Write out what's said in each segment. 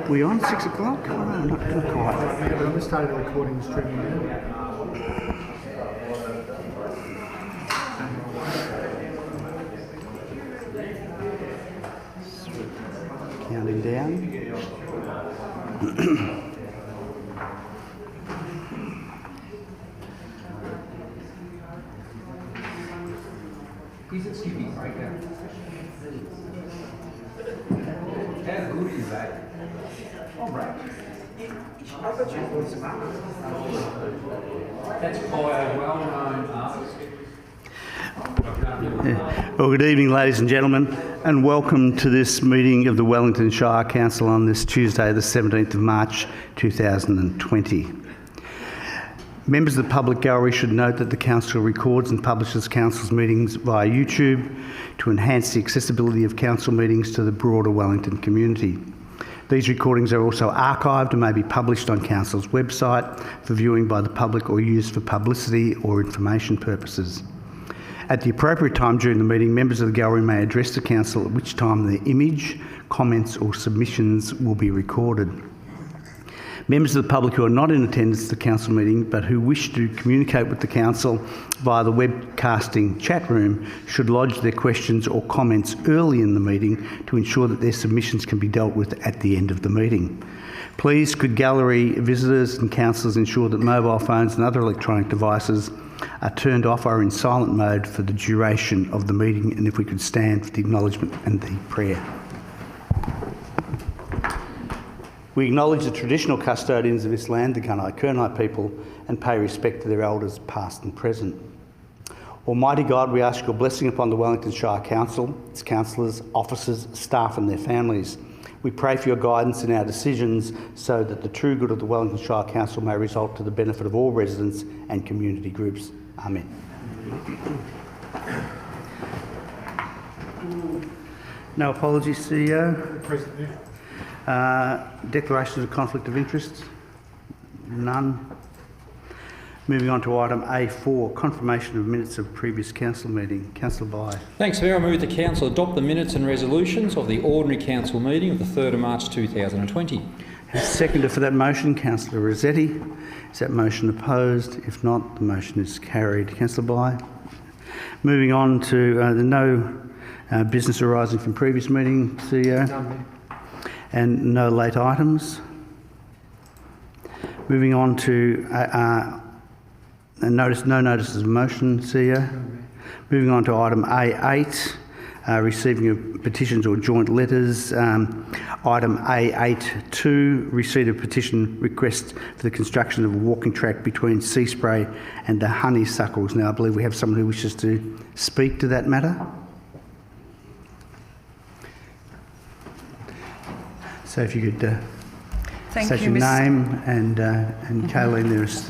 We on 6 o'clock? Oh, no, not quite. I'm just starting the recording stream now. Counting down. Is it skipping breakout? How good is that? All right. That's by a well-known artist. Well, good evening, ladies and gentlemen, and welcome to this meeting of the Wellington Shire Council on this Tuesday, the 17th of March 2020. Members of the public gallery should note that the Council records and publishes Council's meetings via YouTube to enhance the accessibility of Council meetings to the broader Wellington community. These recordings are also archived and may be published on Council's website for viewing by the public or used for publicity or information purposes. At the appropriate time during the meeting, members of the gallery may address the Council, at which time their image, comments or submissions will be recorded. Members of the public who are not in attendance at the Council meeting but who wish to communicate with the Council via the webcasting chat room should lodge their questions or comments early in the meeting to ensure that their submissions can be dealt with at the end of the meeting. Please could gallery visitors and councillors ensure that mobile phones and other electronic devices are turned off or in silent mode for the duration of the meeting, and if we could stand for the acknowledgement and the prayer. We acknowledge the traditional custodians of this land, the Gunai people, and pay respect to their elders past and present. Almighty God, we ask your blessing upon the Wellington Shire Council, its councillors, officers, staff and their families. We pray for your guidance in our decisions so that the true good of the Wellington Shire Council may result to the benefit of all residents and community groups. Amen. No apologies, CEO. Declarations of conflict of interest? None. Moving on to item A4, confirmation of minutes of previous council meeting. Councillor Bye. Thanks, Mayor. I move the Council adopt the minutes and resolutions of the ordinary council meeting of the 3rd of March 2020. Seconder for that motion, Councillor Rossetti. Is that motion opposed? If not, the motion is carried. Councillor Bye. Moving on to the no business arising from previous meeting, CEO. None. And no late items. Moving on to no notices of motion, CEO. Moving on to item A8, receiving of petitions or joint letters. Item A8.2, receipt of petition request for the construction of a walking track between Seaspray and the Honeysuckles. Now, I believe we have someone who wishes to speak to that matter. So if you could state your name and Kayleen, there's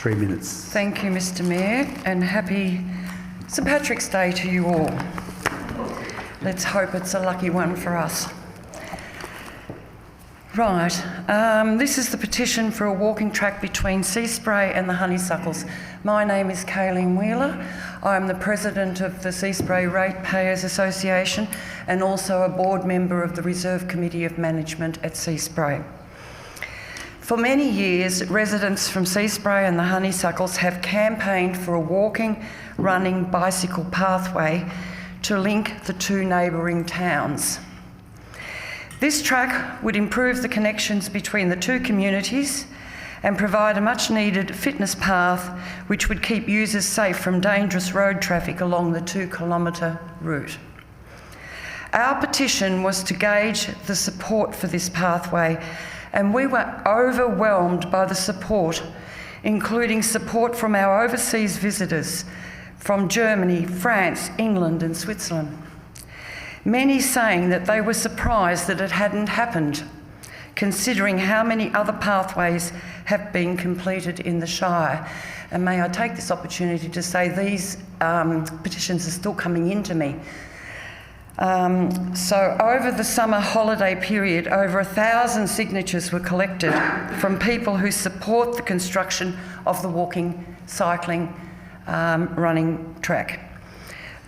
3 minutes. Thank you, Mr Mayor, and happy St Patrick's Day to you all. Let's hope it's a lucky one for us. Right, this is the petition for a walking track between Seaspray and the Honeysuckles. My name is Kayleen Wheeler. I'm the President of the Seaspray Ratepayers Association and also a board member of the Reserve Committee of Management at Seaspray. For many years, residents from Seaspray and the Honeysuckles have campaigned for a walking, running bicycle pathway to link the two neighbouring towns. This track would improve the connections between the two communities and provide a much needed fitness path which would keep users safe from dangerous road traffic along the 2-kilometre route. Our petition was to gauge the support for this pathway, and we were overwhelmed by the support, including support from our overseas visitors from Germany, France, England and Switzerland. Many saying that they were surprised that it hadn't happened, considering how many other pathways have been completed in the Shire. And may I take this opportunity to say these petitions are still coming into me. So over the summer holiday period, over 1,000 signatures were collected from people who support the construction of the walking, cycling, running track.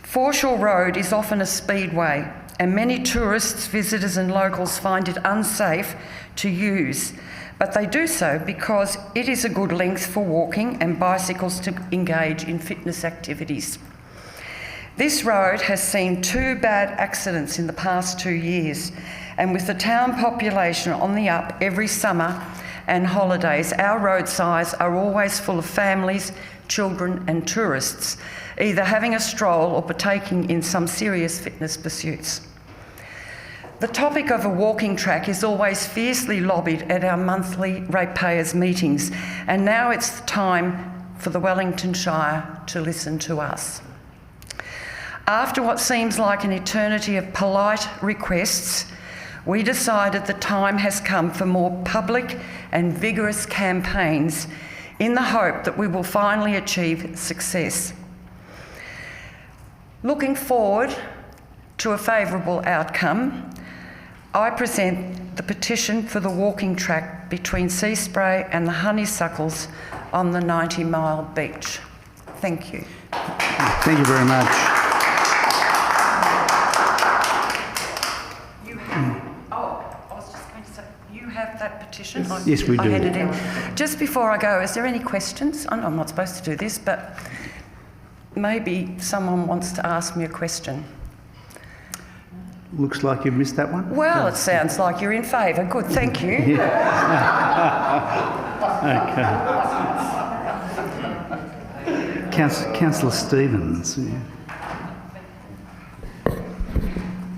Foreshore Road is often a speedway and many tourists, visitors and locals find it unsafe to use, but they do so because it is a good length for walking and bicycles to engage in fitness activities. This road has seen 2 bad accidents in the past 2 years, and with the town population on the up every summer and holidays, our roadsides are always full of families, children and tourists, either having a stroll or partaking in some serious fitness pursuits. The topic of a walking track is always fiercely lobbied at our monthly ratepayers meetings, and now it's the time for the Wellington Shire to listen to us. After what seems like an eternity of polite requests, we decided the time has come for more public and vigorous campaigns in the hope that we will finally achieve success. Looking forward to a favourable outcome, I present the petition for the walking track between Seaspray and the Honeysuckles on the 90 Mile Beach. Thank you. Thank you very much. I was just going to say, you have that petition? Yes, we do. I had it in. Just before I go, is there any questions? I know I'm not supposed to do this, but maybe someone wants to ask me a question. Looks like you've missed that one. Well, it sounds like you're in favour. Good, thank you. Okay. Councillor Stevens.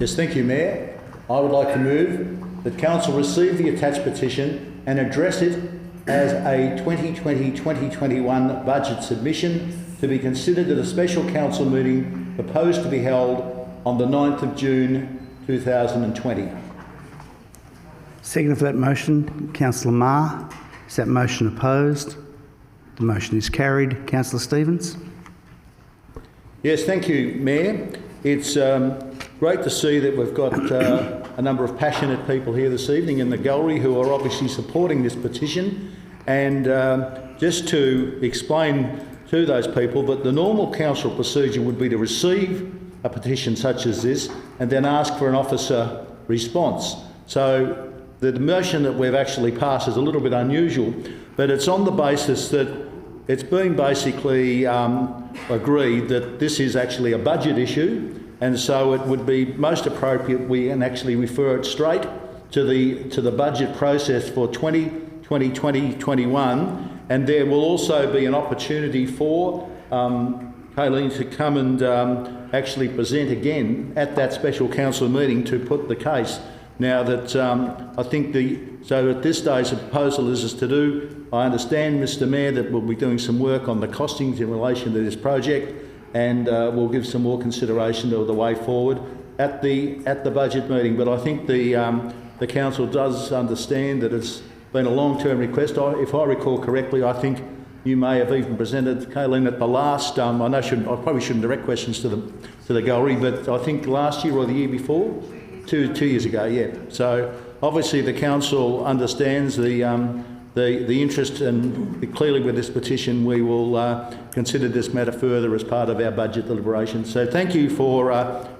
Yes, thank you, Mayor. I would like to move that Council receive the attached petition and address it as a 2020-2021 budget submission to be considered at a special council meeting proposed to be held on the 9th of June 2020. Second for that motion, Councillor Marr. Is that motion opposed? The motion is carried. Councillor Stevens. Yes, thank you, Mayor. It's great to see that we've got a number of passionate people here this evening in the gallery who are obviously supporting this petition. And just to explain to those people that the normal council procedure would be to receive a petition such as this and then ask for an officer response. So the motion that we've actually passed is a little bit unusual, but it's on the basis that it's been basically agreed that this is actually a budget issue, and so it would be most appropriate we can actually refer it straight to the budget process for 2020-2021, and there will also be an opportunity for Kayleen to come and actually present again at that special council meeting to put the case. Now that I think so at this stage the proposal is to do, I understand, Mr Mayor, that we'll be doing some work on the costings in relation to this project, and we'll give some more consideration to the way forward at the budget meeting. But I think the council does understand that it's been a long-term request. If I recall correctly, I think you may have even presented, Kayleen, at the last. I probably shouldn't direct questions to the gallery, but I think last year or the year before, two years ago, yeah. So obviously the council understands the interest, and clearly with this petition we will consider this matter further as part of our budget deliberations. So thank you for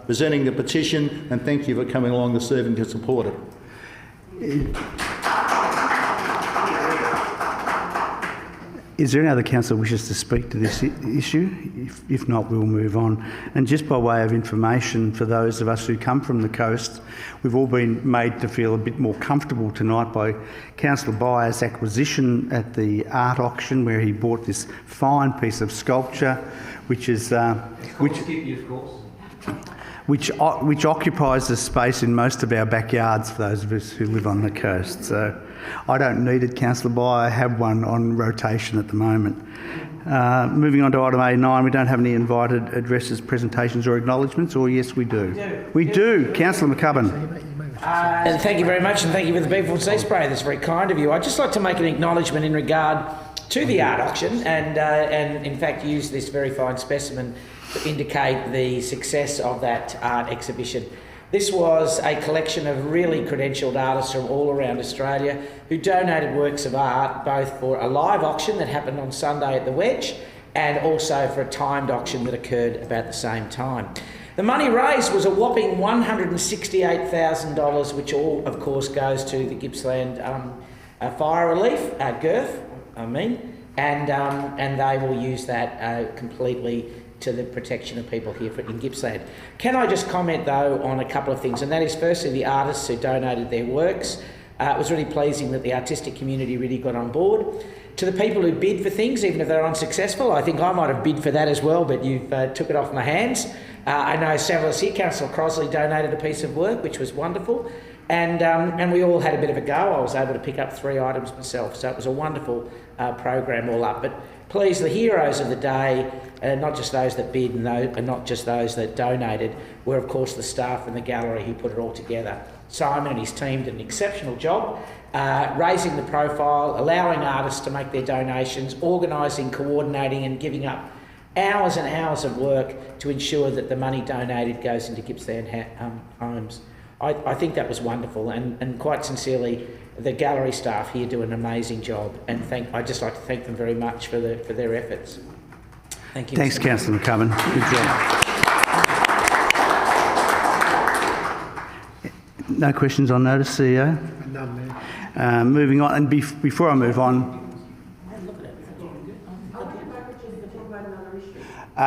presenting the petition, and thank you for coming along this evening to support it. Is there any other councillor wishes to speak to this issue? If not, we'll move on. And just by way of information for those of us who come from the coast, we've all been made to feel a bit more comfortable tonight by Councillor Byers' acquisition at the art auction, where he bought this fine piece of sculpture, which occupies the space in most of our backyards for those of us who live on the coast. So I don't need it, Councillor Byer. I have one on rotation at the moment. Moving on to item A9, we don't have any invited addresses, presentations or acknowledgements, or yes, we do? We do. Councillor McCubbin. And thank you very much, and thank you for the people of Seaspray. That's very kind of you. I'd just like to make an acknowledgement in regard to the art auction, and in fact use this very fine specimen to indicate the success of that art exhibition. This was a collection of really credentialed artists from all around Australia who donated works of art, both for a live auction that happened on Sunday at the Wedge and also for a timed auction that occurred about the same time. The money raised was a whopping $168,000, which all, of course, goes to the Gippsland Fire Relief, and they will use that completely to the protection of people here in Gippsland. Can I just comment, though, on a couple of things, and that is firstly the artists who donated their works. It was really pleasing that the artistic community really got on board. To the people who bid for things, even if they're unsuccessful, I think I might have bid for that as well, but you took it off my hands. I know several of us here, Councillor Crosley donated a piece of work, which was wonderful, and we all had a bit of a go. I was able to pick up 3 items myself, so it was a wonderful program all up. But please, the heroes of the day, not just those that bid and not just those that donated, were of course the staff and the gallery who put it all together. Simon and his team did an exceptional job, raising the profile, allowing artists to make their donations, organising, coordinating and giving up hours and hours of work to ensure that the money donated goes into Gippsland homes. I think that was wonderful, and quite sincerely, the gallery staff here do an amazing job, and I'd just like to thank them very much for their efforts. Thank you. Thanks, Councillor McCubbin. Good job. No questions on notice, CEO? None, Mayor. Moving on, and before I move on,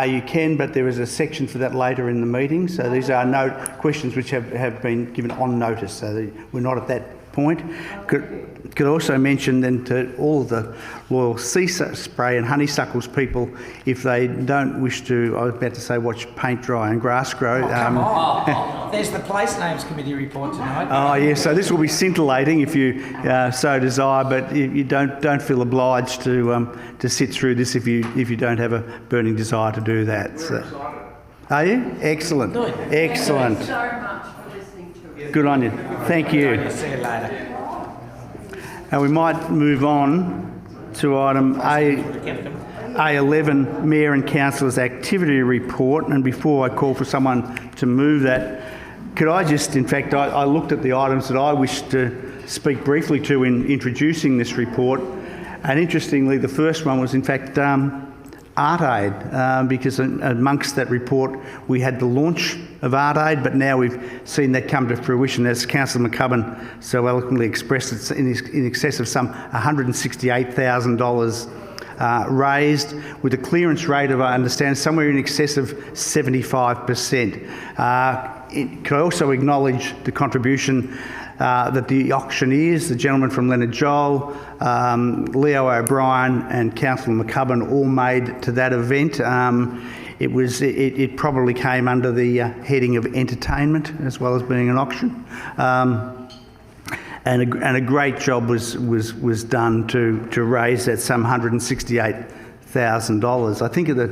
you can, but there is a section for that later in the meeting. So these are questions which have been given on notice, so we're not at that point. Could also mention then to all of the loyal Seaspray and Honeysuckles people, if they don't wish to, I was about to say, watch paint dry and grass grow. Come on. There's the Place Names Committee report tonight. Oh yes, so this will be scintillating if you so desire, but you don't feel obliged to sit through this if you don't have a burning desire to do that. So. Are you? Excellent. Good. Excellent. Thank you so much for listening to us. Good on you. Thank you. See you later. And we might move on to item A11, Mayor and Councillors Activity Report. And before I call for someone to move that, could I just, in fact, I looked at the items that I wish to speak briefly to in introducing this report. And interestingly, the first one was, in fact, Art Aid, because amongst that report we had the launch of Art Aid, but now we've seen that come to fruition, as Councillor McCubbin so eloquently expressed. It's in excess of some $168,000 raised, with a clearance rate of, I understand, somewhere in excess of 75%. Could I also acknowledge the contribution that the auctioneers, the gentleman from Leonard Joel, Leo O'Brien and Councillor McCubbin, all made to that event. It probably came under the heading of entertainment as well as being an auction. And a great job was done to raise that some $168,000. I think that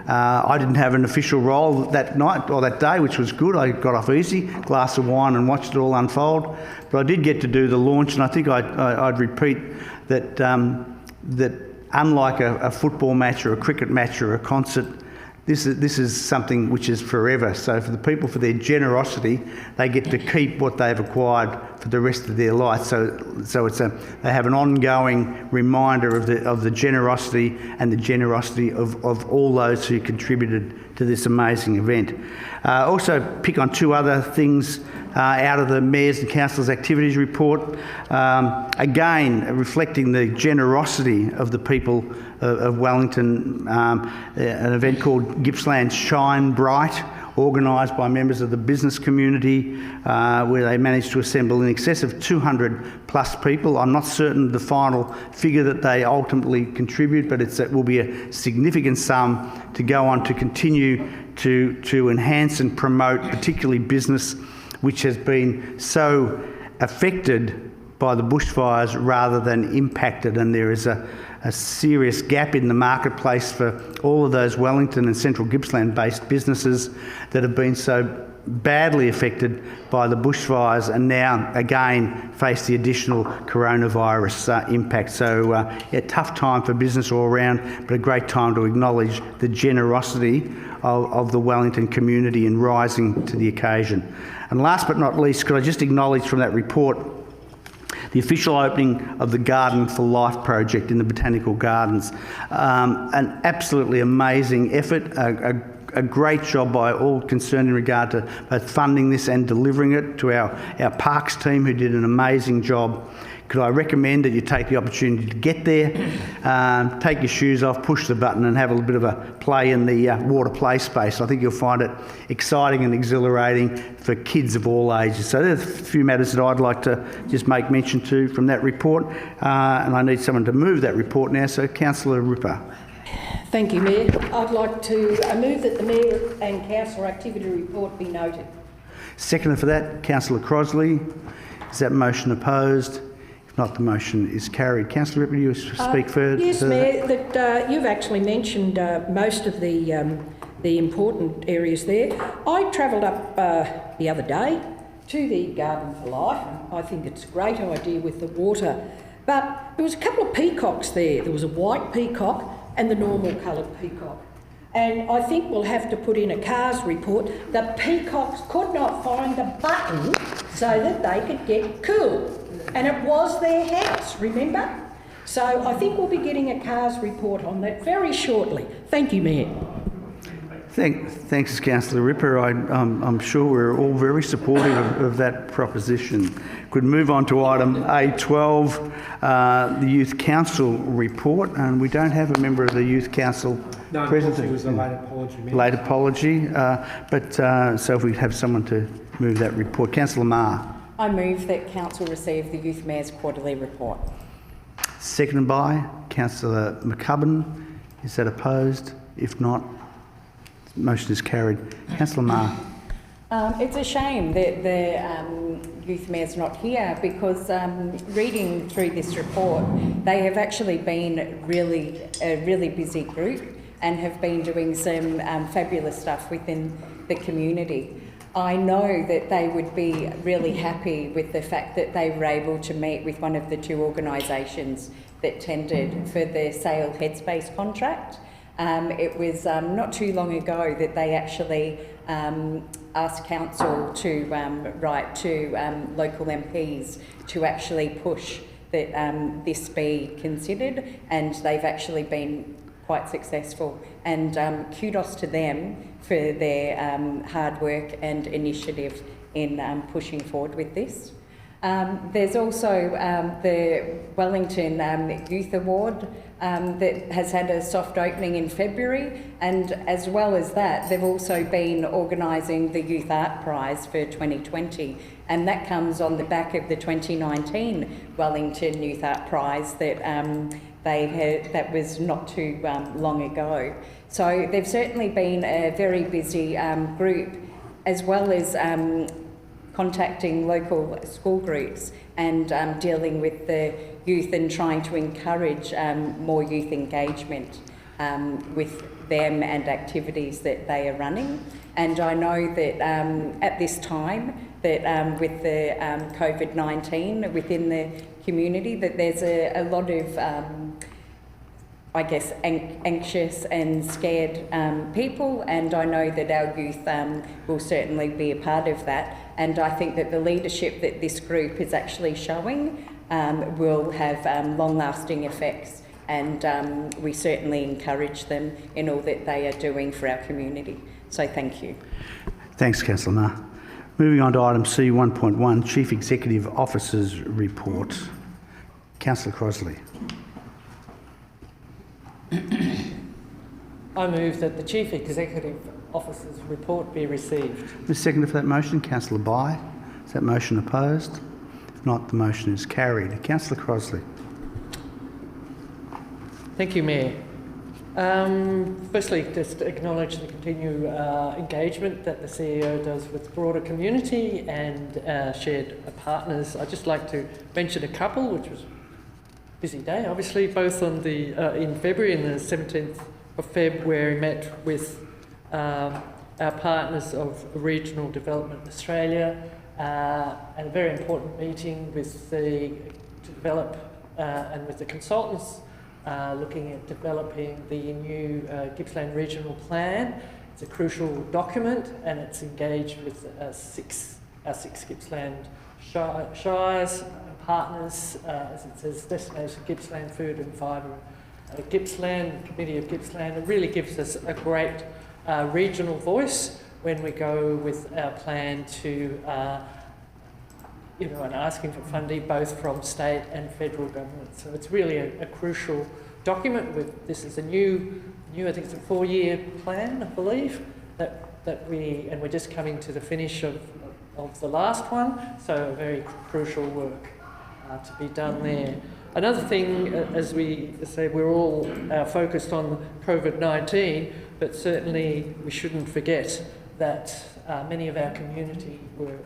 I didn't have an official role that night or that day, which was good. I got off easy, glass of wine, and watched it all unfold. But I did get to do the launch, and I think I'd repeat that that unlike a football match or a cricket match or a concert, this is something which is forever. So for the people, for their generosity, they get to keep what they've acquired for the rest of their life. So they have an ongoing reminder of the generosity and the generosity of all those who contributed to this amazing event. Also pick on 2 other things out of the Mayor's and Councillors' Activities Report. Again, reflecting the generosity of the people of Wellington, an event called Gippsland Shine Bright, organised by members of the business community, where they managed to assemble in excess of 200 plus people. I'm not certain the final figure that they ultimately contribute, but it will be a significant sum to go on to continue to enhance and promote, particularly business which has been so affected by the bushfires rather than impacted, and there is a serious gap in the marketplace for all of those Wellington and Central Gippsland based businesses that have been so badly affected by the bushfires and now again face the additional coronavirus impact. So a tough time for business all around, but a great time to acknowledge the generosity of the Wellington community in rising to the occasion. And last but not least, could I just acknowledge from that report the official opening of the Garden for Life project in the Botanical Gardens. An absolutely amazing effort, a a great job by all concerned in regard to both funding this and delivering it, to our parks team who did an amazing job. Could I recommend that you take the opportunity to get there, take your shoes off, push the button and have a little bit of a play in the water play space. I think you'll find it exciting and exhilarating for kids of all ages. So there's a few matters that I'd like to just make mention to from that report, and I need someone to move that report now, so Councillor Ripper. Thank you, Mayor. I'd like to move that the Mayor and Councillor activity report be noted. Seconder for that, Councillor Crosley. Is that motion opposed? If not, the motion is carried. Councillor Ripper, you speak further? Yes, Mayor, that you've actually mentioned most of the important areas there. I travelled up the other day to the Garden for Life. I think it's a great idea with the water. But there was a couple of peacocks there. There was a white peacock and the normal coloured peacock. And I think we'll have to put in a CARS report. The peacocks could not find the button so that they could get cool. And it was their house, remember? So I think we'll be getting a CARS report on that very shortly. Thank you, Mayor. Thanks, Councillor Ripper. I'm sure we're all very supportive of that proposition. Could move on to item A12, the Youth Council report, and we don't have a member of the Youth Council present. It was a late apology. Late apology, so if we have someone to move that report. Councillor Marr. I move that Council receive the Youth Mayor's quarterly report. Seconded by Councillor McCubbin. Is that opposed? If not, motion is carried. Councillor Marr. It's a shame that the Youth Mayor's not here, because reading through this report, they have actually been a really busy group and have been doing some fabulous stuff within the community. I know that they would be really happy with the fact that they were able to meet with one of the two organisations that tendered for the Sale Headspace contract. It was not too long ago that they actually asked Council to write to local MPs to actually push that this be considered, and they've actually been quite successful. And kudos to them for their hard work and initiative in pushing forward with this. There's also the Wellington Youth Award that has had a soft opening in February, and as well as that, they've also been organising the Youth Art Prize for 2020, and that comes on the back of the 2019 Wellington Youth Art Prize that they had, that was not too long ago. So they've certainly been a very busy group, as well as contacting local school groups and dealing with the youth and trying to encourage more youth engagement with them and activities that they are running. And I know that at this time that with the COVID-19 within the community, that there's a lot of I guess, anxious and scared people, and I know that our youth will certainly be a part of that. And I think that the leadership that this group is actually showing will have long-lasting effects, and we certainly encourage them in all that they are doing for our community. So thank you. Thanks, Councillor Marr. Moving on to item C1.1, Chief Executive Officer's Report. Councillor Crosley. I move that the Chief Executive Officer's report be received. Ms. Seconder for that motion, Councillor Bye. Is that motion opposed? If not, the motion is carried. Councillor Crosley. Thank you, Mayor. Firstly, just to acknowledge the continued engagement that the CEO does with the broader community and shared partners. I'd just like to mention a couple, which was busy day, obviously, both on the in February, and the 17th of Feb, where we met with our partners of Regional Development Australia, and a very important meeting with the to develop and with the consultants looking at developing the new Gippsland Regional Plan. It's a crucial document, and it's engaged with our six Gippsland shires. Partners, as it says, Destination Gippsland Food and Fibre Gippsland, Committee of Gippsland. It really gives us a great regional voice when we go with our plan to, and asking for funding both from state and federal government. So it's really a crucial document. This is a new, I think it's a 4-year plan, I believe, we're just coming to the finish of the last one. So very crucial work to be done there. Another thing, as we say, we're all focused on COVID-19, but certainly we shouldn't forget that many of our community were,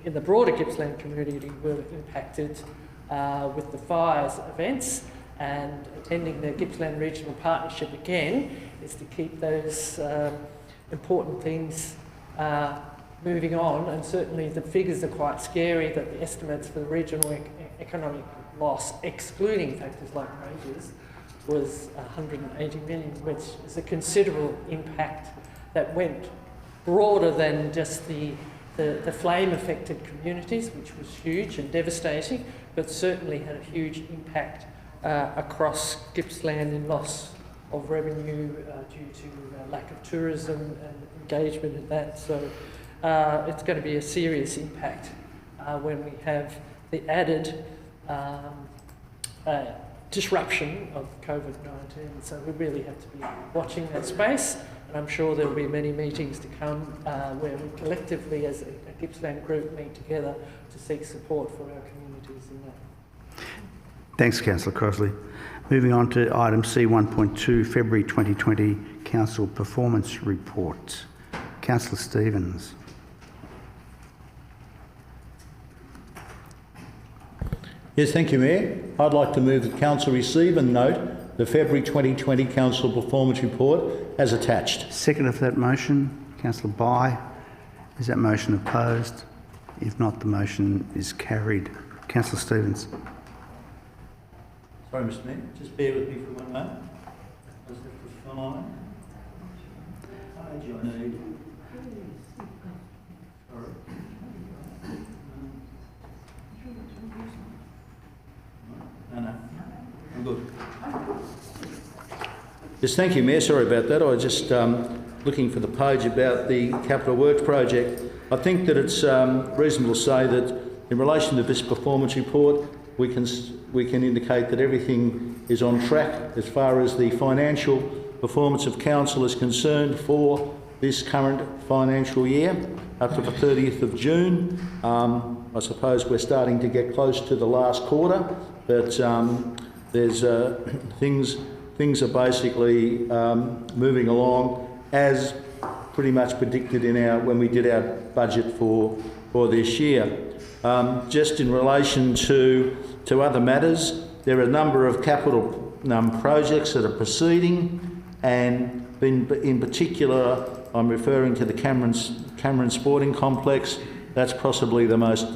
in the broader Gippsland community, were impacted with the fires events, and attending the Gippsland Regional Partnership again is to keep those important things moving on, and certainly the figures are quite scary that the estimates for the regional economic loss, excluding factors like wages, was 180 million, which is a considerable impact that went broader than just the flame-affected communities, which was huge and devastating, but certainly had a huge impact across Gippsland in loss of revenue due to lack of tourism and engagement in that. So it's going to be a serious impact when we have the added disruption of COVID-19. So we really have to be watching that space, and I'm sure there will be many meetings to come where we collectively as a Gippsland group meet together to seek support for our communities in that. Thanks, Councillor Crossley. Moving on to item C1.2, February 2020 Council Performance Report. Councillor Stevens. Yes, thank you, Mayor. I'd like to move that Council receive and note the February 2020 Council Performance Report as attached. Second for that motion, Councillor Bye. Is that motion opposed? If not, the motion is carried. Councillor Stevens. Sorry, Mr. Mayor, just bear with me for one moment. Does that fine? Page I need. Sorry. No, I'm good. Yes, thank you, Mayor. Sorry about that. I was just looking for the page about the Capital Works project. I think that it's reasonable to say that in relation to this performance report, we can indicate that everything is on track as far as the financial performance of council is concerned for this current financial year up to the 30th of June. I suppose we're starting to get close to the last quarter, but there's things are basically moving along as pretty much predicted in when we did our budget for this year. Just in relation to other matters, there are a number of capital projects that are proceeding, and in particular I'm referring to the Cameron Sporting Complex. That's possibly the most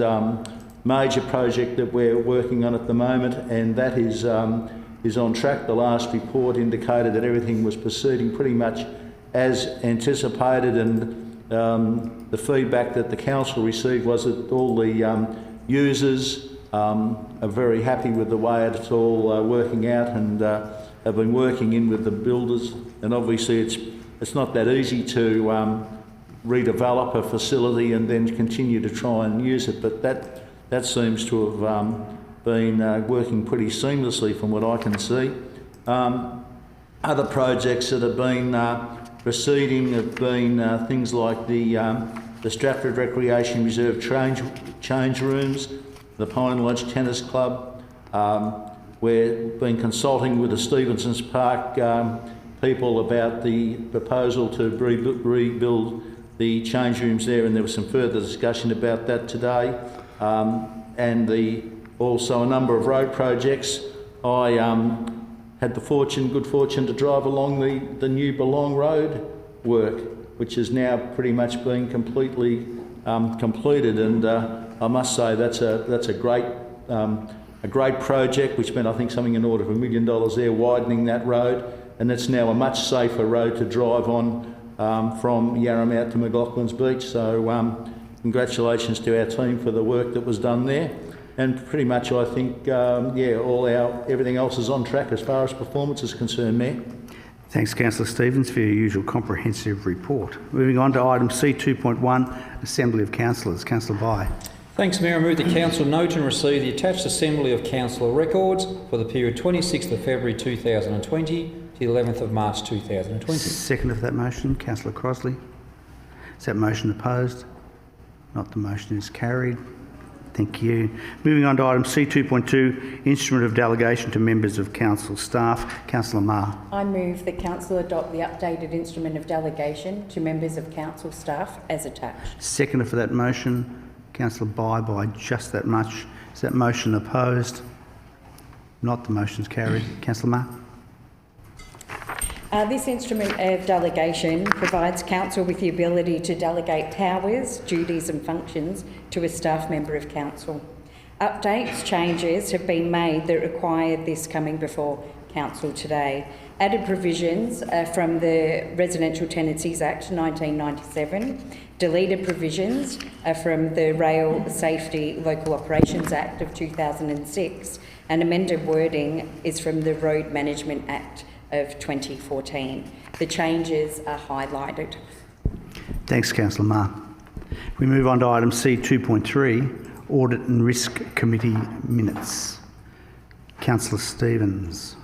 major project that we're working on at the moment, and that is on track. The last report indicated that everything was proceeding pretty much as anticipated, and the feedback that the council received was that all the users are very happy with the way it's all working out, and have been working in with the builders. And obviously it's not that easy to redevelop a facility and then continue to try and use it, but that seems to have been working pretty seamlessly from what I can see. Other projects that have been proceeding have been things like the Stratford Recreation Reserve change rooms, the Pine Lodge Tennis Club. We've been consulting with the Stevenson's Park people about the proposal to rebuild the change rooms there, and there was some further discussion about that today. And also a number of road projects. I had the good fortune to drive along the new Belong Road work, which is now pretty much being completely completed, and I must say that's a great project, which meant I think something in the order of $1 million there, widening that road, and it's now a much safer road to drive on from Yarram out to McLaughlin's Beach. So congratulations to our team for the work that was done there. And pretty much I think, everything else is on track as far as performance is concerned, Mayor. Thanks, Councillor Stevens, for your usual comprehensive report. Moving on to item C2.1, Assembly of Councillors. Councillor Bye. Thanks, Mayor. I move the Council note and receive the attached Assembly of Councillor records for the period 26th of February 2020 to the 11th of March 2020. Second of that motion, Councillor Crosley. Is that motion opposed? Not. The motion is carried. Thank you. Moving on to item C2.2, Instrument of Delegation to Members of Council Staff. Councillor Marr. I move that Council adopt the updated Instrument of Delegation to members of Council staff as attached. Seconder for that motion, Councillor Bye by just that much. Is that motion opposed? Not. The motion is carried. Councillor Marr. This instrument of delegation provides Council with the ability to delegate powers, duties and functions to a staff member of Council. Updates, changes have been made that require this coming before Council today. Added provisions from the Residential Tenancies Act 1997, deleted provisions from the Rail Safety Local Operations Act of 2006, and amended wording is from the Road Management Act of 2014. The changes are highlighted. Thanks, Councillor Marr. We move on to item C2.3, Audit and Risk Committee Minutes. Councillor Stevens.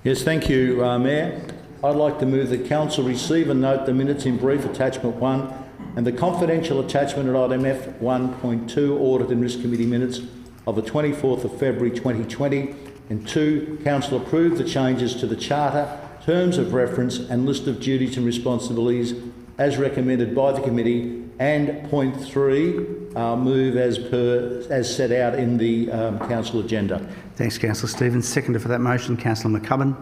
Yes, thank you, Mayor. I'd like to move that Council receive and note the minutes in brief attachment 1 and the confidential attachment at item F1.2, Audit and Risk Committee Minutes of the 24th of February 2020. And 2, Council approve the changes to the Charter, terms of reference and list of duties and responsibilities as recommended by the committee. And point 3, move as set out in the Council agenda. Thanks, Councillor Stevens. Seconder for that motion, Councillor McCubbin.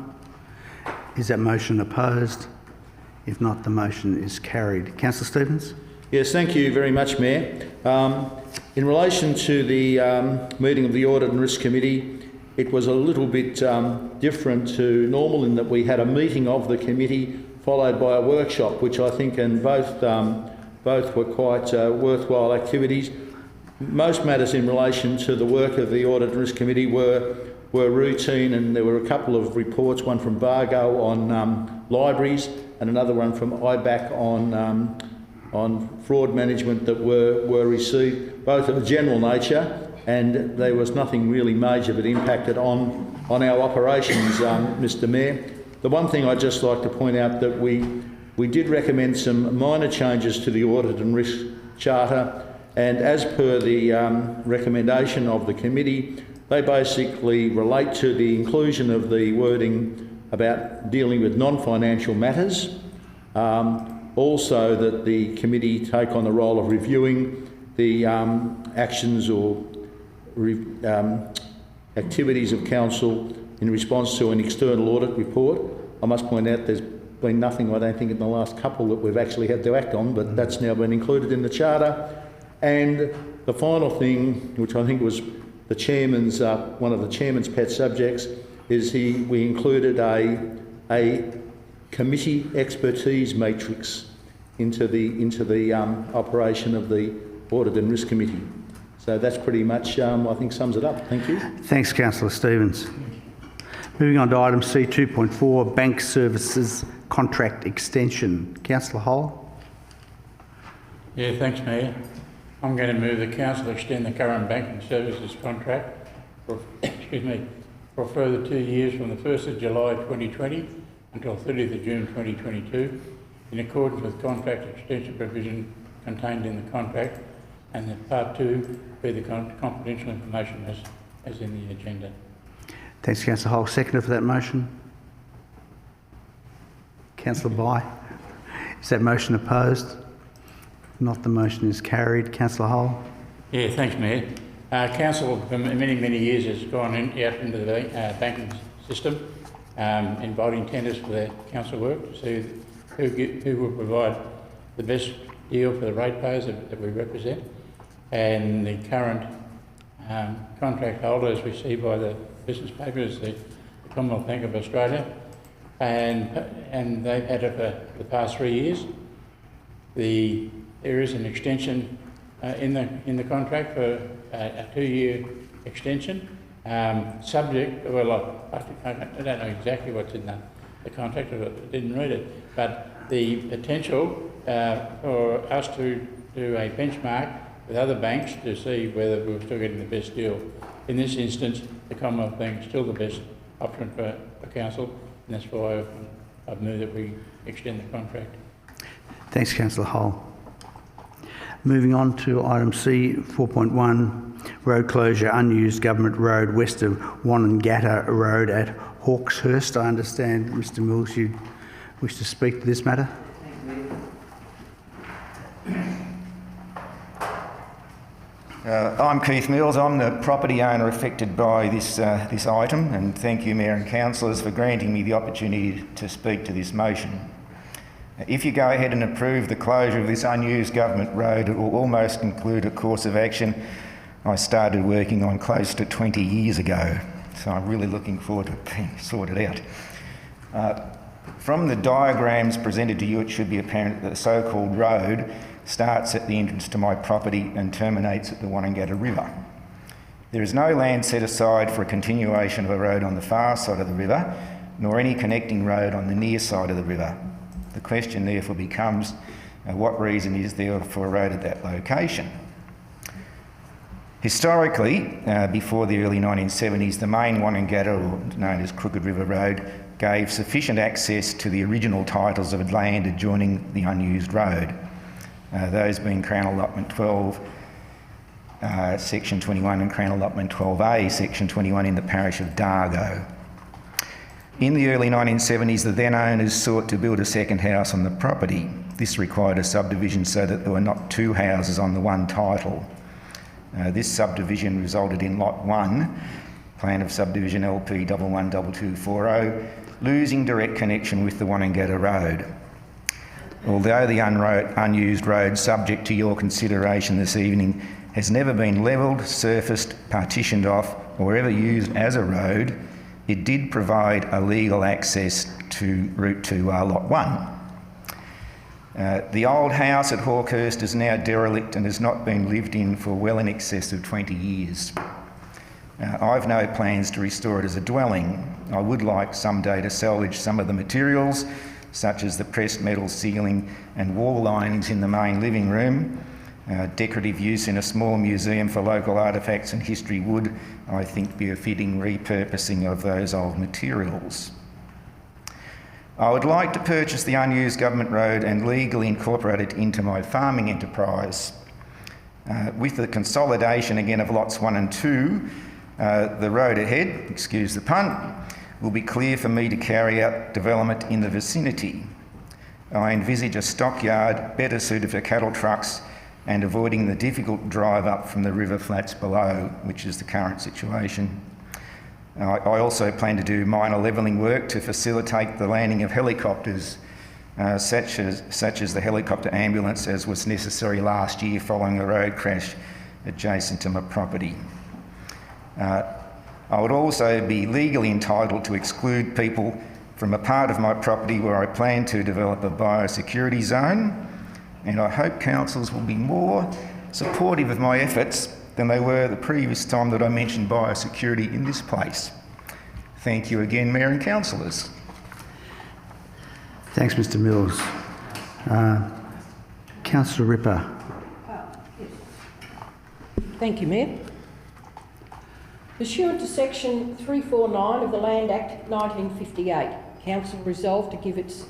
Is that motion opposed? If not, the motion is carried. Councillor Stevens. Yes, thank you very much, Mayor. In relation to the meeting of the Audit and Risk Committee, it was a little bit different to normal in that we had a meeting of the committee followed by a workshop, which I think both were quite worthwhile activities. Most matters in relation to the work of the Audit and Risk Committee were routine, and there were a couple of reports, one from Bargo on libraries and another one from IBAC on fraud management that were received, both of a general nature, and there was nothing really major that impacted on our operations, Mr Mayor. The one thing I'd just like to point out that we did recommend some minor changes to the Audit and Risk Charter, and as per the recommendation of the committee, they basically relate to the inclusion of the wording about dealing with non-financial matters. Also that the committee take on the role of reviewing the actions or activities of Council in response to an external audit report. I must point out there's been nothing, I don't think, in the last couple that we've actually had to act on, but that's now been included in the Charter. And the final thing, which I think was the Chairman's, one of the Chairman's pet subjects, is we included a committee expertise matrix into the operation of the Audit and Risk Committee. So that's pretty much, I think, sums it up. Thank you. Thanks, Councillor Stevens. Moving on to item C2.4, Bank Services Contract Extension. Councillor Hall. Yeah, thanks, Mayor. I'm going to move the Council extend the current banking services contract for, for a further 2 years from the 1st of July 2020 until 30th of June 2022, in accordance with contract extension provision contained in the contract, and that Part 2 be the confidential information as in the agenda. Thanks, Councillor Hall. Seconder for that motion. Councillor Bye. Is that motion opposed? Not. The motion is carried. Councillor Hall. Yeah, thanks, Mayor. Council for many years has gone out into the banking system, inviting tenders for their council work to see who will provide the best deal for the ratepayers that we represent. And the current contract holder, as we see by the business paper, is the Commonwealth Bank of Australia, and they've had it for the past 3 years. There is an extension in the contract for a 2-year extension, subject. Well, I don't know exactly what's in the contract, I didn't read it, but the potential for us to do a benchmark with other banks to see whether we were still getting the best deal. In this instance, the Commonwealth Bank is still the best option for council, and that's why I've moved that we extend the contract. Thanks, Councillor Hull. Moving on to item C, 4.1, road closure, unused government road west of Wonnangatta Road at Hawkhurst. I understand, Mr Mills, you wish to speak to this matter? I'm Keith Mills. I'm the property owner affected by this item, and thank you, Mayor and Councillors, for granting me the opportunity to speak to this motion. If you go ahead and approve the closure of this unused government road, it will almost conclude a course of action I started working on close to 20 years ago. So I'm really looking forward to it being sorted out. From the diagrams presented to you, it should be apparent that the so-called road starts at the entrance to my property and terminates at the Wonnangatta River. There is no land set aside for a continuation of a road on the far side of the river, nor any connecting road on the near side of the river. The question therefore becomes, what reason is there for a road at that location? Historically, before the early 1970s, the main Wonnangatta, or known as Crooked River Road, gave sufficient access to the original titles of land adjoining the unused road. Those being Crown Allotment 12, Section 21, and Crown Allotment 12A, Section 21 in the parish of Dargo. In the early 1970s, the then owners sought to build a second house on the property. This required a subdivision so that there were not two houses on the one title. This subdivision resulted in Lot 1, Plan of Subdivision LP 112240, losing direct connection with the Wonnangatta Road. Although the unused road subject to your consideration this evening has never been levelled, surfaced, partitioned off, or ever used as a road, it did provide a legal access to Route 2 Lot 1. The old house at Hawkhurst is now derelict and has not been lived in for well in excess of 20 years. I've no plans to restore it as a dwelling. I would like someday to salvage some of the materials, such as the pressed metal ceiling and wall linings in the main living room. Decorative use in a small museum for local artefacts and history would, I think, be a fitting repurposing of those old materials. I would like to purchase the unused government road and legally incorporate it into my farming enterprise. With the consolidation again of lots 1 and 2, the road ahead, excuse the pun, will be clear for me to carry out development in the vicinity. I envisage a stockyard better suited for cattle trucks and avoiding the difficult drive up from the river flats below, which is the current situation. I also plan to do minor levelling work to facilitate the landing of helicopters, such as the helicopter ambulance, as was necessary last year following a road crash adjacent to my property. I would also be legally entitled to exclude people from a part of my property where I plan to develop a biosecurity zone, and I hope councils will be more supportive of my efforts than they were the previous time that I mentioned biosecurity in this place. Thank you again, Mayor and Councillors. Thanks, Mr Mills. Councillor Ripper. Yes. Thank you, Mayor. Pursuant to Section 349 of the Land Act 1958, Council resolved to give its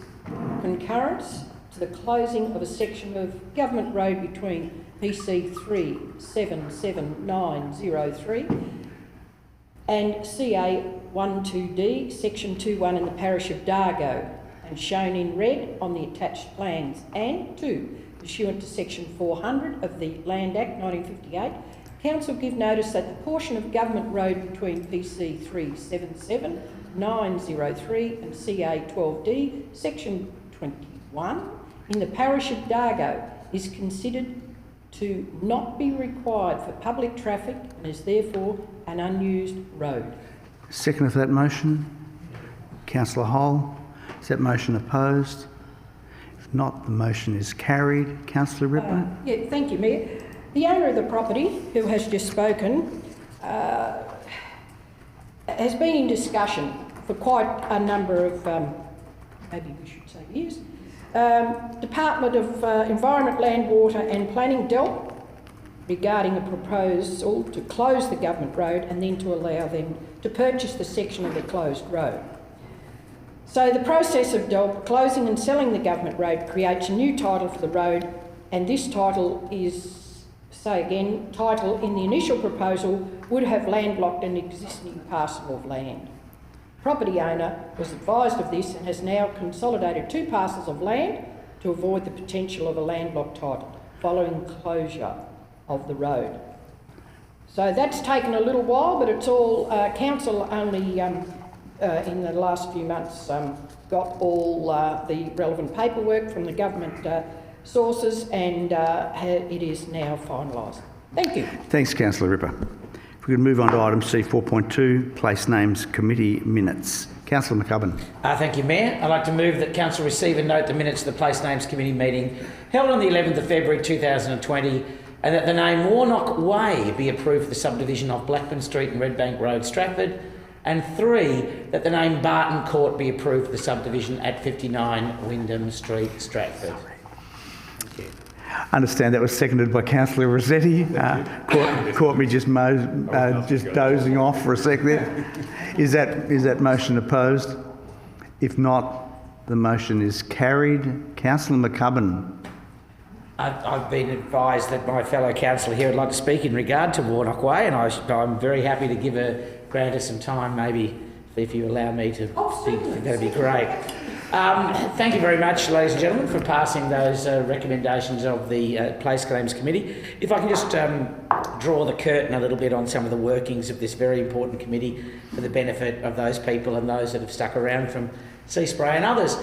concurrence to the closing of a section of Government Road between PC 377903 and CA 12D, Section 21 in the parish of Dargo, and shown in red on the attached plans. And 2, pursuant to Section 400 of the Land Act 1958, Council give notice that the portion of Government Road between PC 377903 and CA 12D, Section 21, in the parish of Dargo is considered to not be required for public traffic and is therefore an unused road. Seconder for that motion? Councillor Hull. Is that motion opposed? If not, the motion is carried. Councillor Ripper? Yeah, thank you, Mayor. The owner of the property, who has just spoken, has been in discussion for quite a number of maybe we should say years. Department of Environment, Land, Water and Planning dealt regarding a proposal to close the government road and then to allow them to purchase the section of the closed road. So the process of DELP closing and selling the government road creates a new title for the road, and this title is, say again, title in the initial proposal would have landlocked an existing parcel of land. Property owner was advised of this and has now consolidated 2 parcels of land to avoid the potential of a landlocked title following closure of the road. So that's taken a little while, but it's all, council only in the last few months got all the relevant paperwork from the government sources, and it is now finalised. Thank you. Thanks, Councillor Ripper. If we could move on to item C 4.2, Place Names Committee Minutes. Councillor McCubbin. Thank you, Mayor. I'd like to move that Council receive and note the minutes of the Place Names Committee meeting held on the 11th of February 2020, and that the name Warnock Way be approved for the subdivision of Blackburn Street and Redbank Road, Stratford, and 3, that the name Barton Court be approved for the subdivision at 59 Wyndham Street, Stratford. Thank you. I understand that was seconded by Councillor Rossetti. Caught me just dozing off for a sec there. Is that motion opposed? If not, the motion is carried. Councillor McCubbin. I've been advised that my fellow councillor here would like to speak in regard to Warnock Way, and I'm very happy to grant her some time, maybe if you allow me to speak. That'd be great. Thank you very much, ladies and gentlemen, for passing those recommendations of the Place Names Committee. If I can just draw the curtain a little bit on some of the workings of this very important committee for the benefit of those people and those that have stuck around from Seaspray and others.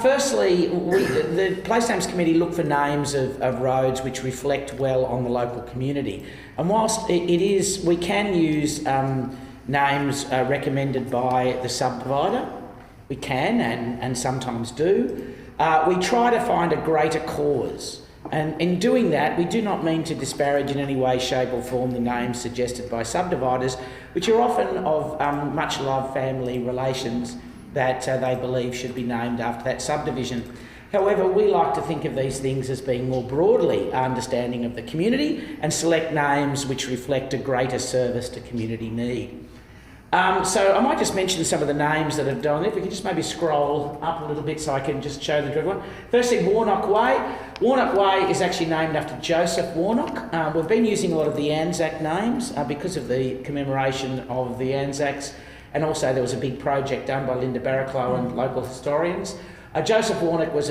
Firstly, the Place Names Committee look for names of roads which reflect well on the local community. And whilst we can use names recommended by the subdivider, we can and sometimes do, we try to find a greater cause. And in doing that, we do not mean to disparage in any way, shape or form the names suggested by subdividers, which are often of much loved family relations that they believe should be named after that subdivision. However, we like to think of these things as being more broadly understanding of the community and select names which reflect a greater service to community need. So I might just mention some of the names that have done it. If we could just maybe scroll up a little bit so I can just show them to everyone. Firstly, Warnock Way. Warnock Way is actually named after Joseph Warnock. We've been using a lot of the Anzac names because of the commemoration of the Anzacs, and also there was a big project done by Linda Barraclough and local historians. Joseph Warnock was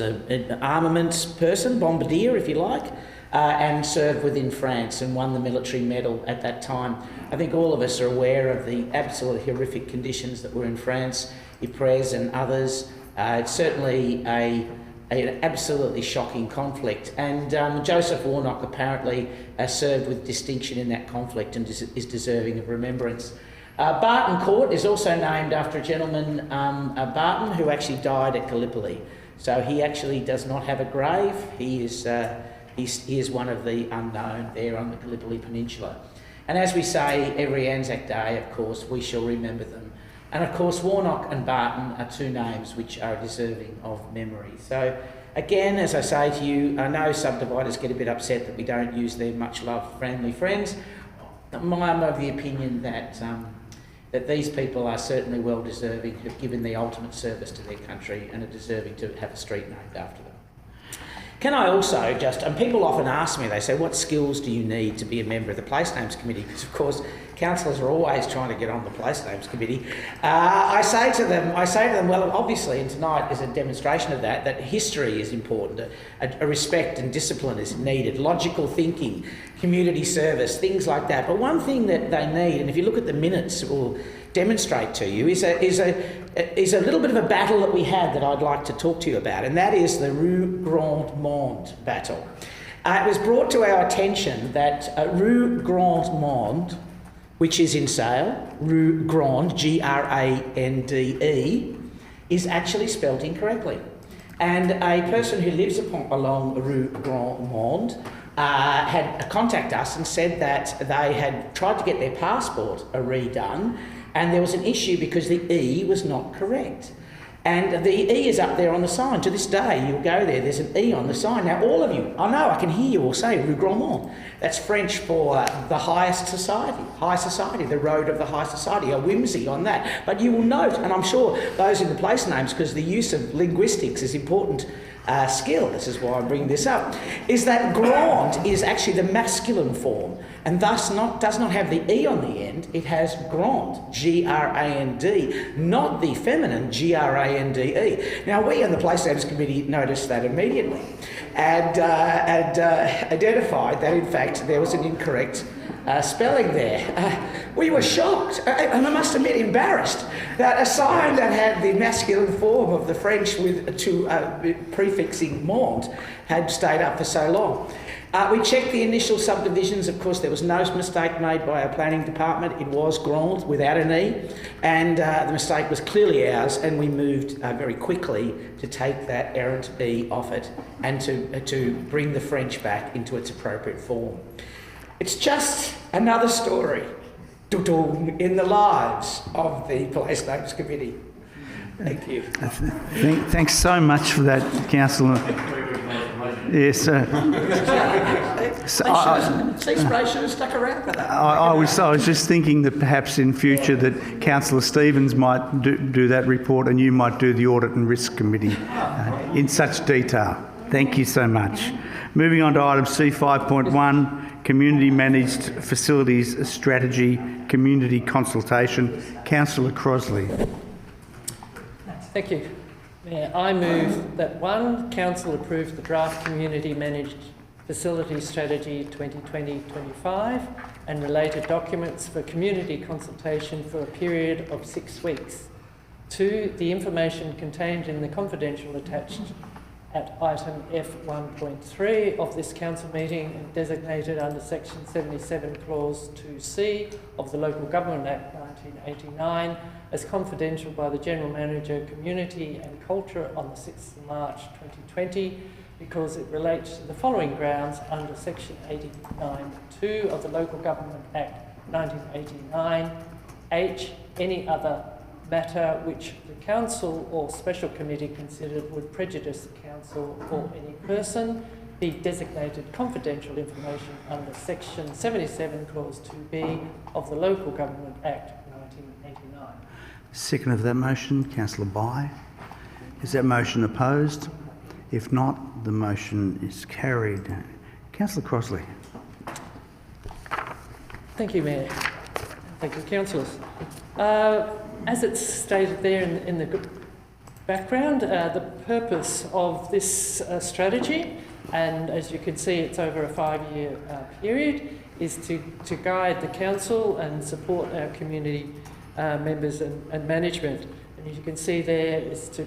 an armaments person, bombardier if you like, and served within France and won the military medal at that time. I think all of us are aware of the absolutely horrific conditions that were in France, Ypres and others. It's certainly an absolutely shocking conflict, and Joseph Warnock apparently served with distinction in that conflict and is deserving of remembrance. Barton Court is also named after a gentleman, Barton, who actually died at Gallipoli. So he actually does not have a grave. He is one of the unknown there on the Gallipoli Peninsula. And as we say every Anzac Day, of course, we shall remember them. And of course, Warnock and Barton are 2 names which are deserving of memory. So again, as I say to you, I know subdividers get a bit upset that we don't use their much loved family friends. I'm of the opinion that that these people are certainly well deserving, have given the ultimate service to their country and are deserving to have a street named after them. Can I also just, and people often ask me, they say, what skills do you need to be a member of the Place Names Committee? Because of course, councillors are always trying to get on the Place Names Committee. I say to them, well, obviously, and tonight is a demonstration of that history is important, a respect and discipline is needed, logical thinking, community service, things like that. But one thing that they need, and if you look at the minutes, it will demonstrate to you, is a little bit of a battle that we had that I'd like to talk to you about, and that is the Rue Grand Monde battle. It was brought to our attention that Rue Grand Monde, which is in sale, Rue Grande, Grande, is actually spelt incorrectly. And a person who lives along Rue Grand Monde had contacted us and said that they had tried to get their passport redone, And there was an issue because the E was not correct. And the E is up there on the sign. To this day, you'll go there, there's an E on the sign. Now, all of you, I know, I can hear you all say Rue Grandmont. That's French for the highest society, high society, the road of the high society, a whimsy on that. But you will note, and I'm sure those in the place names, because the use of linguistics is important skill, this is why I'm bringing this up, is that grand is actually the masculine form, and thus does not have the E on the end, it has grand, G-R-A-N-D, not the feminine G-R-A-N-D-E. Now, we in the Place Names Committee noticed that immediately and identified that, in fact, there was an incorrect spelling there. We were shocked, and I must admit embarrassed, that a sign that had the masculine form of the French with prefixing mont had stayed up for so long. We checked the initial subdivisions. Of course, there was no mistake made by our planning department. It was grand without an E, and the mistake was clearly ours, and we moved very quickly to take that errant E off it and to bring the French back into its appropriate form. It's just another story in the lives of the Place Names Committee. Thank you. Thanks so much for that, Councillor. Yes, Seaspray should have stuck around for that. I was just thinking that perhaps in future that Councillor Stevens might do that report and you might do the Audit and Risk Committee in such detail. Thank you so much. Moving on to item C5.1, Community Managed Facilities Strategy, Community Consultation. Councillor Crosley. Thank you. Mayor, I move that 1, Council approve the draft Community Managed Facility Strategy 2020-25 and related documents for community consultation for a period of 6 weeks. 2, the information contained in the confidential attached at item F1.3 of this council meeting and designated under section 77 clause 2C of the Local Government Act 1989 as confidential by the General Manager, Community and Culture on the 6th of March 2020 because it relates to the following grounds under section 89(2) of the Local Government Act 1989. H, any other matter which the council or special committee considered would prejudice the council or any person be designated confidential information under section 77 clause 2B of the Local Government Act 1989. Second of that motion, Councillor Bye. Is that motion opposed? If not, the motion is carried. Councillor Crossley. Thank you, Mayor. Thank you, councillors. As it's stated there in the background, the purpose of this strategy, and as you can see it's over a 5-year period, is to guide the council and support our community members and management. And as you can see there is to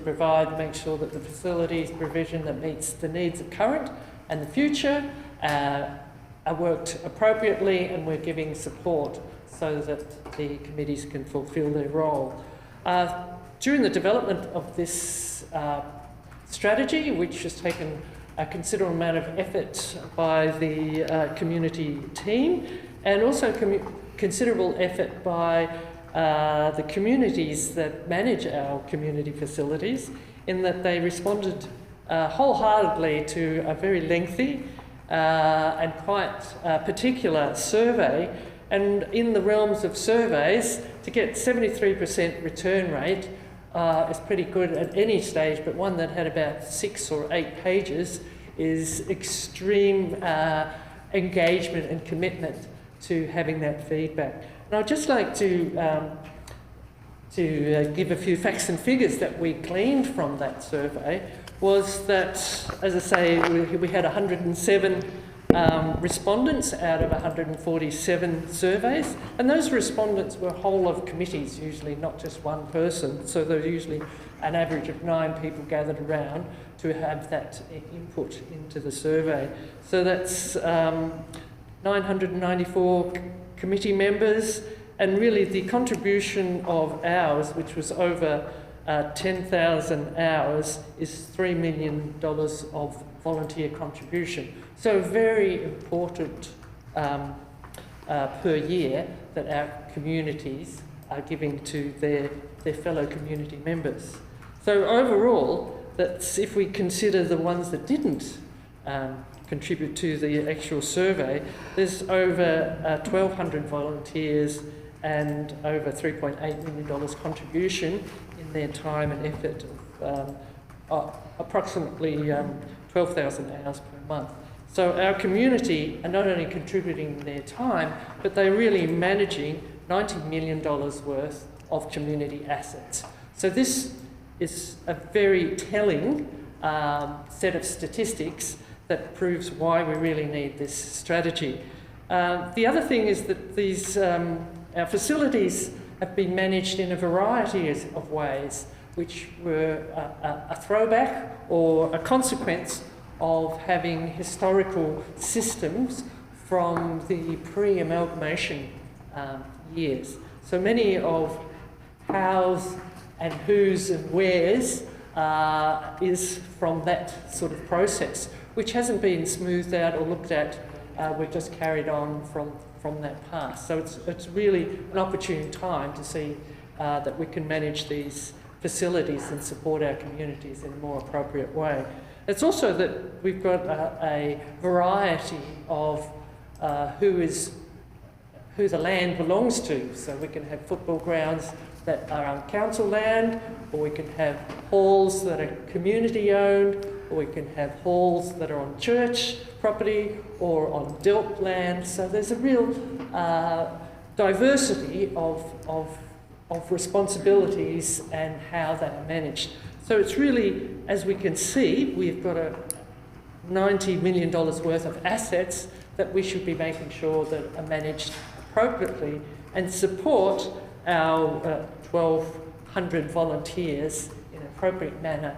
make sure that the facilities provision that meets the needs of current and the future are worked appropriately, and we're giving support so that the committees can fulfil their role. During the development of this strategy, which has taken a considerable amount of effort by the community team, and also considerable effort by the communities that manage our community facilities, in that they responded wholeheartedly to a very lengthy and quite particular survey. And in the realms of surveys, to get 73% return rate is pretty good at any stage, but one that had about 6 or 8 pages is extreme engagement and commitment to having that feedback. And I'd just like to give a few facts and figures that we gleaned from that survey. Was that, as I say, we had 107 respondents out of 147 surveys, and those respondents were whole of committees, usually not just one person, so there was usually an average of 9 people gathered around to have that input into the survey. So that's 994 committee members, and really the contribution of ours, which was over 10,000 hours, is $3 million of volunteer contribution. So very important per year that our communities are giving to their fellow community members. So overall, that's if we consider the ones that didn't contribute to the actual survey, there's over 1,200 volunteers and over $3.8 million contribution in their time and effort of approximately 12,000 hours per month. So our community are not only contributing their time, but they're really managing $90 million worth of community assets. So this is a very telling set of statistics that proves why we really need this strategy. The other thing is that these our facilities have been managed in a variety of ways, which were a throwback or a consequence of having historical systems from the pre-amalgamation years. So many of hows and whos and wheres is from that sort of process, which hasn't been smoothed out or looked at. We've just carried on from that past. So it's really an opportune time to see that we can manage these facilities and support our communities in a more appropriate way. It's also that we've got a variety of who the land belongs to. So we can have football grounds that are on council land, or we can have halls that are community owned, or we can have halls that are on church property or on DELP land. So there's a real diversity of responsibilities and how they are managed. So it's really, as we can see, we've got a $90 million worth of assets that we should be making sure that are managed appropriately and support our 1,200 volunteers in an appropriate manner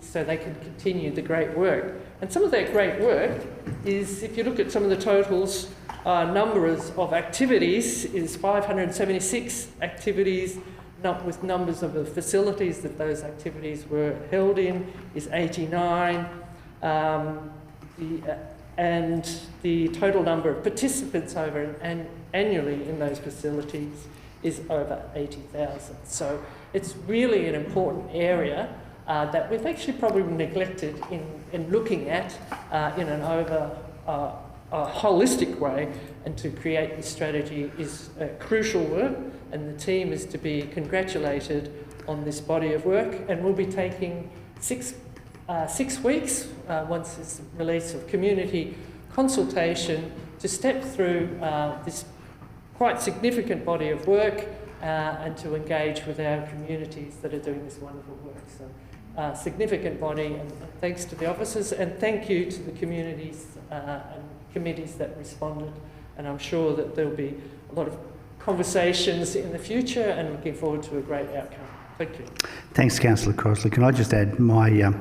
so they can continue the great work. And some of that great work is, if you look at some of the totals, numbers of activities is 576 activities, with numbers of the facilities that those activities were held in is 89, and the total number of participants annually in those facilities is over 80,000. So it's really an important area that we've actually probably neglected in looking at in an a holistic way, and to create this strategy is crucial work, and the team is to be congratulated on this body of work, and we'll be taking 6 weeks once it's release of community consultation to step through this quite significant body of work and to engage with our communities that are doing this wonderful work. So significant body, and thanks to the officers, and thank you to the communities and committees that responded, and I'm sure that there'll be a lot of conversations in the future, and looking forward to a great outcome. Thank you. Thanks, Councillor Crossley. Can I just add my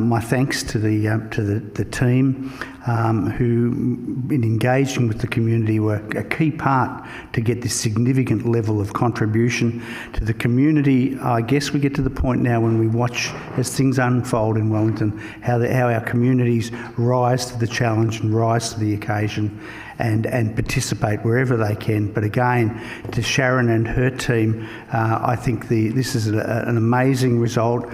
my thanks to the team who, in engaging with the community, were a key part to get this significant level of contribution to the community. I guess we get to the point now when we watch as things unfold in Wellington, how our communities rise to the challenge and rise to the occasion, and participate wherever they can. But again, to Sharon and her team, I think this is an amazing result,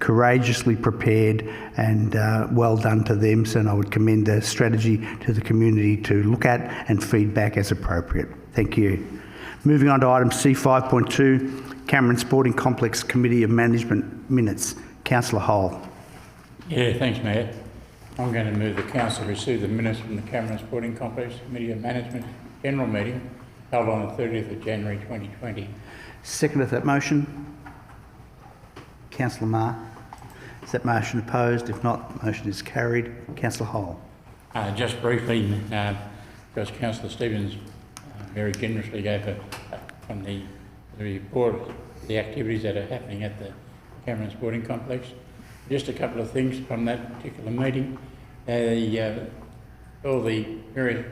courageously prepared, and well done to them. So I would commend the strategy to the community to look at and feedback as appropriate. Thank you. Moving on to item C5.2, Cameron Sporting Complex Committee of Management Minutes. Councillor Hole. Yeah, thanks, Mayor. I'm going to move the Council receive the minutes from the Cameron Sporting Complex Committee of Management General Meeting held on the 30th of January 2020. Second that motion. Councillor Marr. Is that motion opposed? If not, motion is carried. Councillor Hole. Just briefly, because Councillor Stevens very generously gave from the report the activities that are happening at the Cameron Sporting Complex. Just a couple of things from that particular meeting. All the various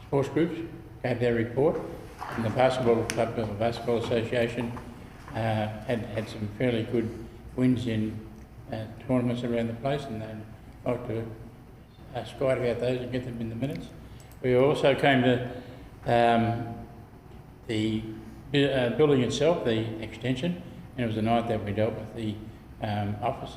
sports groups gave their report, and the basketball club, the Basketball Association, had some fairly good wins in tournaments around the place, and I'd like to ask Scott about those and get them in the minutes. We also came to the building itself, the extension, and it was the night that we dealt with the office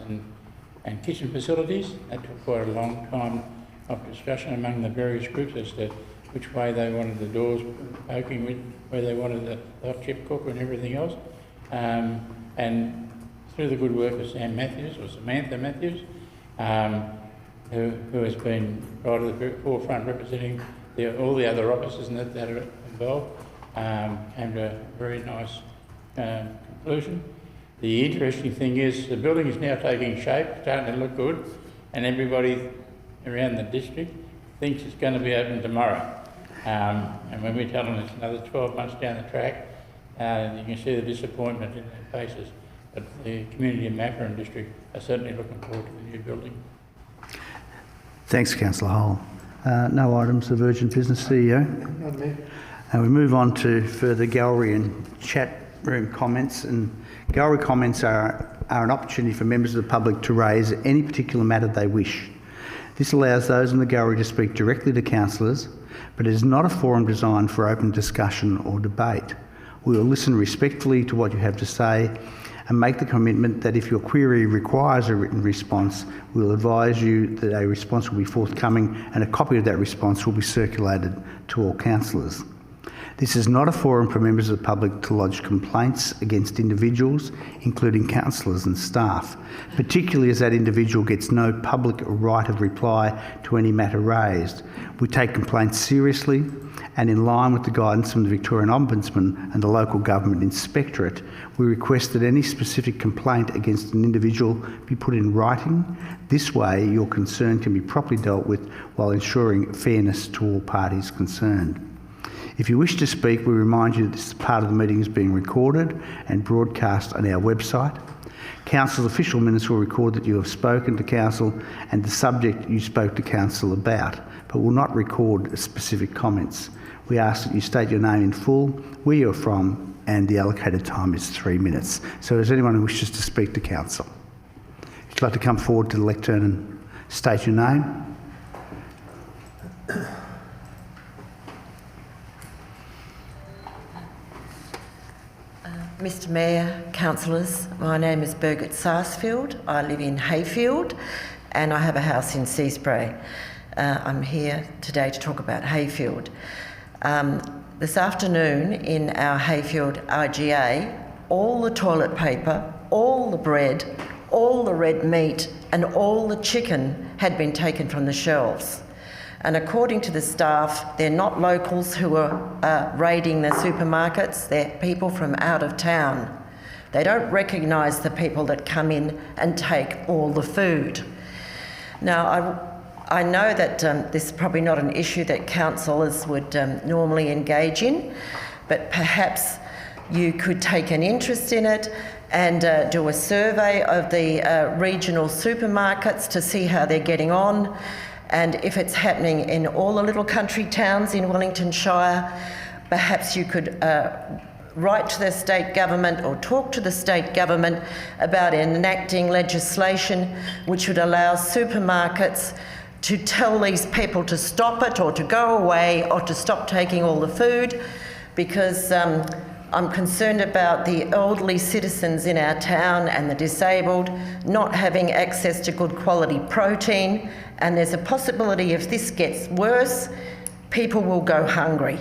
and kitchen facilities. That took quite a long time of discussion among the various groups as to which way they wanted the doors opening, with, where they wanted the hot chip cooker and everything else. And through the good work of Sam Matthews, or Samantha Matthews, who has been right at the forefront representing all the other officers that are involved, and a very nice conclusion. The interesting thing is the building is now taking shape, starting to look good, and everybody around the district thinks it's going to be open tomorrow. And when we tell them it's another 12 months down the track, you can see the disappointment in their faces. But the community in Macquarie District are certainly looking forward to the new building. Thanks, Councillor Hole. No items of urgent business, CEO. None, Mayor. We move on to further gallery and chat room comments. And gallery comments are an opportunity for members of the public to raise any particular matter they wish. This allows those in the gallery to speak directly to councillors, but it is not a forum designed for open discussion or debate. We will listen respectfully to what you have to say and make the commitment that if your query requires a written response, we will advise you that a response will be forthcoming and a copy of that response will be circulated to all councillors. This is not a forum for members of the public to lodge complaints against individuals, including councillors and staff, particularly as that individual gets no public right of reply to any matter raised. We take complaints seriously, and in line with the guidance from the Victorian Ombudsman and the Local Government Inspectorate, we request that any specific complaint against an individual be put in writing. This way, your concern can be properly dealt with while ensuring fairness to all parties concerned. If you wish to speak, we remind you that this part of the meeting is being recorded and broadcast on our website. Council's official minutes will record that you have spoken to Council and the subject you spoke to Council about, but will not record specific comments. We ask that you state your name in full, where you're from, and the allocated time is 3 minutes. So is anyone who wishes to speak to Council? If you'd like to come forward to the lectern and state your name. Mr Mayor, Councillors, my name is Birgit Sarsfield. I live in Hayfield and I have a house in Seaspray. I'm here today to talk about Hayfield. This afternoon in our Hayfield RGA, all the toilet paper, all the bread, all the red meat and all the chicken had been taken from the shelves. And according to the staff, they're not locals who are raiding the supermarkets, they're people from out of town. They don't recognise the people that come in and take all the food. Now, I know that this is probably not an issue that councillors would normally engage in, but perhaps you could take an interest in it and do a survey of the regional supermarkets to see how they're getting on. And if it's happening in all the little country towns in Wellington Shire, perhaps you could write to the state government or talk to the state government about enacting legislation which would allow supermarkets to tell these people to stop it or to go away or to stop taking all the food, because I'm concerned about the elderly citizens in our town and the disabled not having access to good quality protein, and there's a possibility if this gets worse, people will go hungry.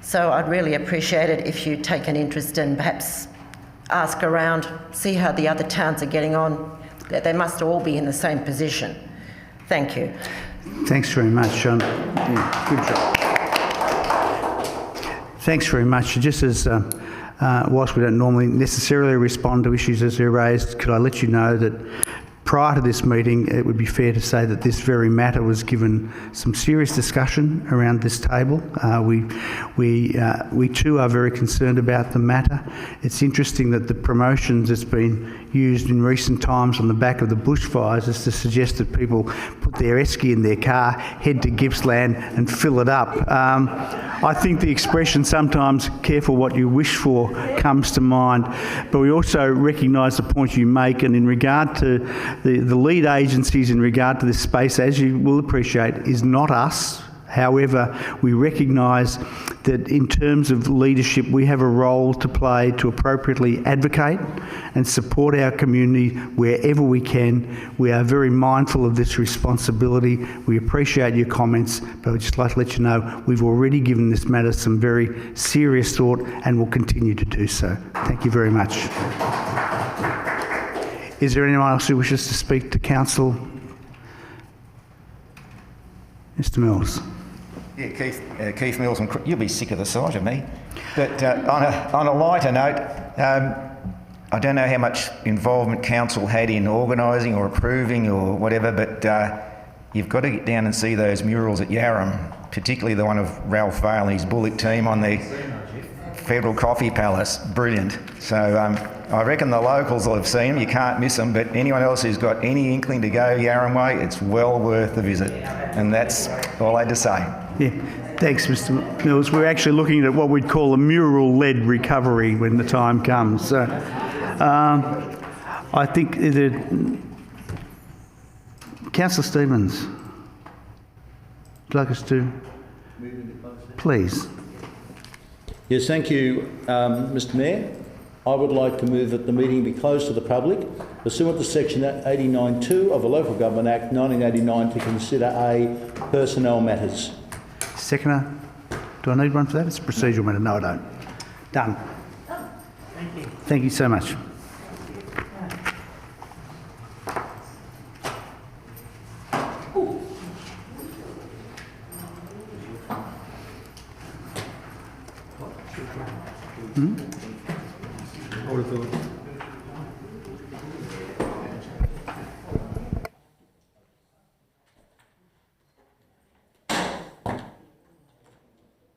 So I'd really appreciate it if you take an interest and perhaps ask around, see how the other towns are getting on. They must all be in the same position. Thank you. Thanks very much, John. Yeah, good job. Thanks very much. Just as, whilst we don't normally necessarily respond to issues as they're raised, could I let you know that prior to this meeting, it would be fair to say that this very matter was given some serious discussion around this table. We too are very concerned about the matter. It's interesting that the promotions that's been used in recent times on the back of the bushfires is to suggest that people put their esky in their car, head to Gippsland and fill it up. I think the expression sometimes careful what you wish for comes to mind, but we also recognise the point you make, and in regard to the lead agencies in regard to this space, as you will appreciate, is not us However, we recognise that in terms of leadership, we have a role to play to appropriately advocate and support our community wherever we can. We are very mindful of this responsibility. We appreciate your comments, but I'd just like to let you know we've already given this matter some very serious thought and will continue to do so. Thank you very much. Is there anyone else who wishes to speak to Council? Mr Mills. Yeah, Keith Mills, you'll be sick of the sight of me. But on a lighter note, I don't know how much involvement council had in organising or approving or whatever, but you've got to get down and see those murals at Yarram, particularly the one of Ralph Vale and his Bullock team on the Federal Coffee Palace. Brilliant. So I reckon the locals will have seen them. You can't miss them, but anyone else who's got any inkling to go Yarram way, it's well worth the visit. And that's all I had to say. Yeah, thanks, Mr Mills. We're actually looking at what we'd call a mural-led recovery when the time comes. So, I think Councillor Stevens, would you like us to? Please. Yes, thank you, Mr Mayor. I would like to move that the meeting be closed to the public pursuant to section 89(2) of the Local Government Act 1989 to consider personnel matters. Seconder, do I need one for that? It's a procedural matter. No, I don't. Done. Thank you. Thank you so much. Audit.